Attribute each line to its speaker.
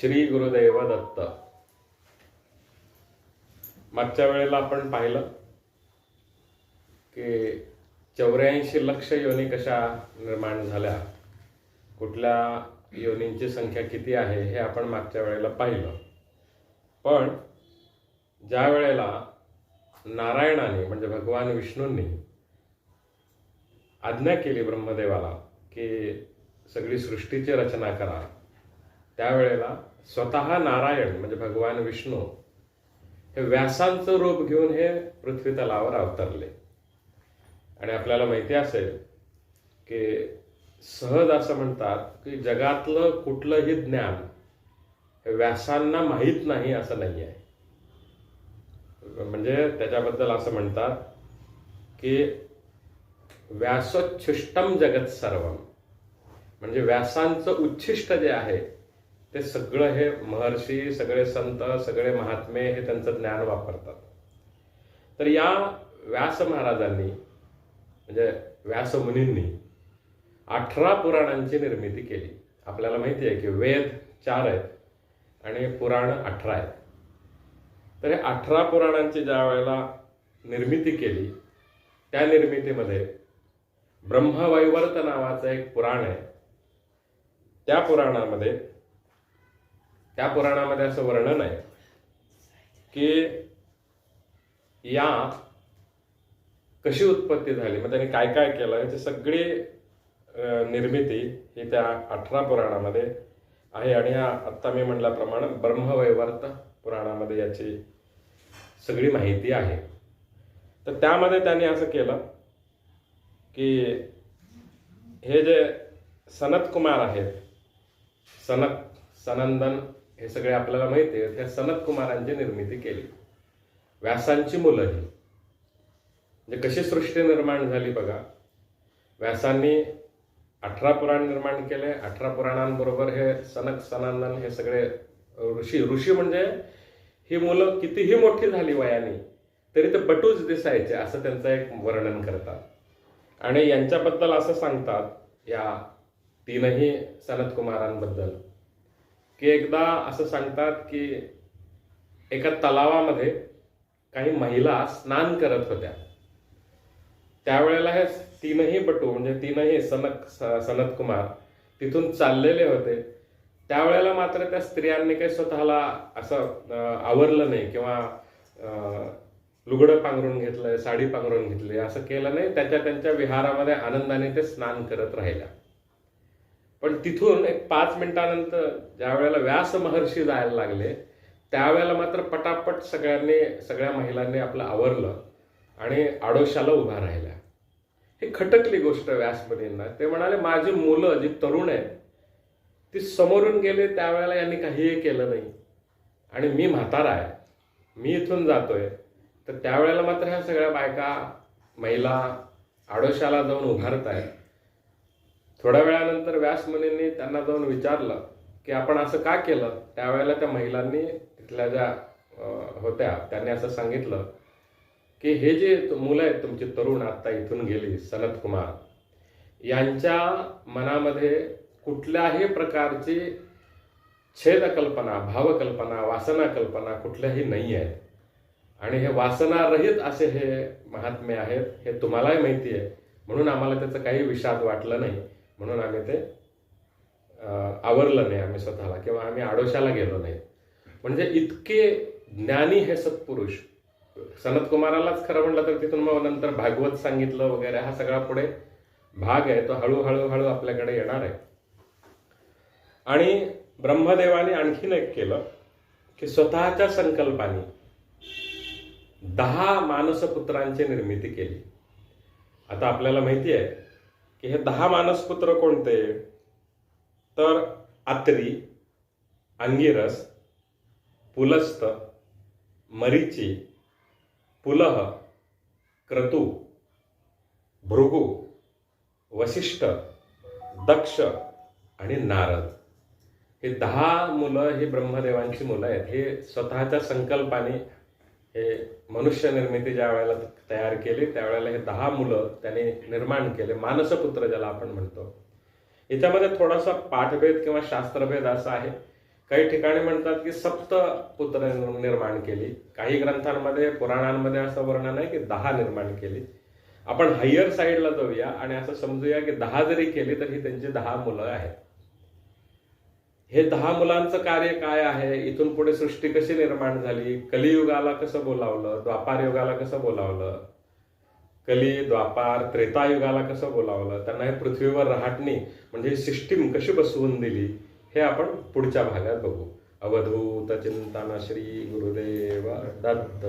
Speaker 1: श्री गुरुदेव दत्त. मागच्या वेळेला आपण पाहिलं की 84 लक्ष योनी कशा निर्माण झाल्या, कुठल्या योनींची संख्या किती आहे हे आपण मागच्या वेळेला पाहिलं. पण ज्या वेळेला नारायणाने म्हणजे भगवान विष्णूंनी आज्ञा केली ब्रह्मदेवाला की सगळी सृष्टीची रचना करा, त्यावेळेला स्वतः नारायण म्हणजे भगवान विष्णू हे व्यासांचं रूप घेऊन हे पृथ्वी तलावर अवतरले. आणि आपल्याला माहिती असेल की सहज असं म्हणतात की जगातलं कुठलंही ज्ञान हे व्यासांना माहीत नाही असं नाही आहे. म्हणजे त्याच्याबद्दल असं म्हणतात की व्यासोच्छिष्टम जगत सर्वम, म्हणजे व्यासांचं उच्छिष्ट जे आहे ते सगळं हे महर्षी, सगळे संत, सगळे महात्मे हे त्यांचं ज्ञान वापरतात. तर या व्यास महाराजांनी म्हणजे व्यास मुनींनी 18 पुराणांची निर्मिती केली. आपल्याला माहिती आहे की वेद 4 आहेत आणि पुराण 18 आहेत. तर हे 18 पुराणांची ज्या वेळेला निर्मिती केली, त्या निर्मितीमध्ये ब्रह्मवैवर्त नावाचं एक पुराण आहे. त्या पुराणामध्ये असं वर्णन आहे की या कशी उत्पत्ती झाली, मग त्यांनी काय काय केलं याची सगळी निर्मिती ही त्या 18 पुराणामध्ये आहे. आणि आत्ता मी म्हटल्याप्रमाणे ब्रह्मवैवर्त पुराणामध्ये याची सगळी माहिती आहे. तर त्यामध्ये त्यांनी असं केलं की हे जे सनत कुमार आहेत, सनंदन हे सगळे आपल्याला माहिती आहे, त्या सनत कुमारांची निर्मिती केली. व्यासांची मुलं ही म्हणजे कशी सृष्टी निर्माण झाली बघा. व्यासांनी 18 पुराण निर्माण केले. 18 पुराणांबरोबर हे सनंदन हे सगळे ऋषी म्हणजे ही मुलं कितीही मोठी झाली वयाने तरी ते बटूच दिसायचे असं त्यांचं एक वर्णन करतात. आणि यांच्याबद्दल असं सांगतात या 3ही सनत कुमारांबद्दल की एकदा असं सांगतात की एका तलावामध्ये काही महिला स्नान करत होत्या. त्यावेळेला हे 3ही बटू म्हणजे 3ही सनत कुमार तिथून चाललेले होते. त्यावेळेला मात्र त्या स्त्रियांनी काही स्वतःला असं आवरलं नाही किंवा लुगडं पांघरून घेतलंय, साडी पांघरून घेतली असं केलं नाही. त्यांच्या विहारामध्ये आनंदाने ते स्नान करत राहिल्या. पण तिथून एक 5 मिनिटानंतर ज्या वेळेला व्यास महर्षी जायला लागले, त्यावेळेला मात्र पटापट सगळ्या महिलांनी आपलं आवरलं आणि आडोशाला उभा राहिल्या. ही खटकली गोष्ट व्यासमुनींना. ते म्हणाले माझी मुलं जी तरुण आहेत ती समोरून गेले, त्यावेळेला यांनी काहीही केलं नाही आणि मी म्हातारा आहे, मी इथून जातोय, तर त्यावेळेला मात्र ह्या सगळ्या बायका महिला आडोशाला जाऊन उभारत आहेत. थोड्या वेळानंतर व्यासमुनींनी त्यांना जाऊन विचारलं की आपण असं का केलं. त्यावेळेला त्या महिलांनी तिथल्या ज्या होत्या त्यांनी असं सांगितलं की हे जे मुलं आहेत तुमची तरुण आत्ता इथून गेली सनत कुमार, यांच्या मनामध्ये कुठल्याही प्रकारची छेदकल्पना, भावकल्पना, वासना कल्पना कुठल्याही नाही आहेत आणि हे वासनारहित असे हे महात्मे आहेत, हे तुम्हालाही माहिती आहे. म्हणून आम्हाला त्याचं काही विषाद वाटलं नाही, म्हणून आम्ही ते आवरलं नाही आम्ही स्वतःला किंवा आम्ही आडोशाला गेलो नाही. म्हणजे इतके ज्ञानी हे सत्पुरुष. सनत कुमारालाच खरं म्हटलं तर तिथून मग नंतर भागवत सांगितलं वगैरे, हा सगळा पुढे भाग आहे तो हळूहळू आपल्याकडे येणार आहे. आणि ब्रह्मदेवाने आणखीन एक केलं की स्वतःच्या संकल्पाने 10 मानसपुत्रांची निर्मिती केली. आता आपल्याला माहिती आहे की हे 10 मानसपुत्र कोणते, तर आत्री, अंगिरस, पुलस्त, मरीची, पुलह, क्रतू, भृगु, वसिष्ठ, दक्ष आणि नारद. हे 10 मुलं ही ब्रह्मदेवांची मुलं आहेत. हे स्वतःच्या संकल्पाने हे मनुष्य निर्मिती ज्या वेळेला तयार केली त्यावेळेला हे 10 मुलं त्यांनी निर्माण केले, मानसपुत्र ज्याला आपण म्हणतो. याच्यामध्ये थोडासा पाठभेद किंवा शास्त्रभेद असा आहे काही ठिकाणी म्हणतात की सप्त पुत्र निर्माण केली. काही ग्रंथांमध्ये, पुराणांमध्ये असं वर्णन आहे की 10 निर्माण केली. आपण हायर साईडला जाऊया आणि असं समजूया की 10 जरी केली तरी त्यांची 10 मुलं आहेत. हे 10 मुलांचं कार्य काय आहे, इथून पुढे सृष्टी कशी निर्माण झाली, कलियुगाला कसं बोलावलं, द्वापार युगाला कसं बोलावलं, कली, द्वापार, त्रेतायुगाला कसं बोलावलं, त्यांना हे पृथ्वीवर रहाटणी म्हणजे सिस्टीम कशी बसवून दिली, हे आपण पुढच्या भागात बघू. अवधूत चिंतन श्री गुरुदेव दत्त.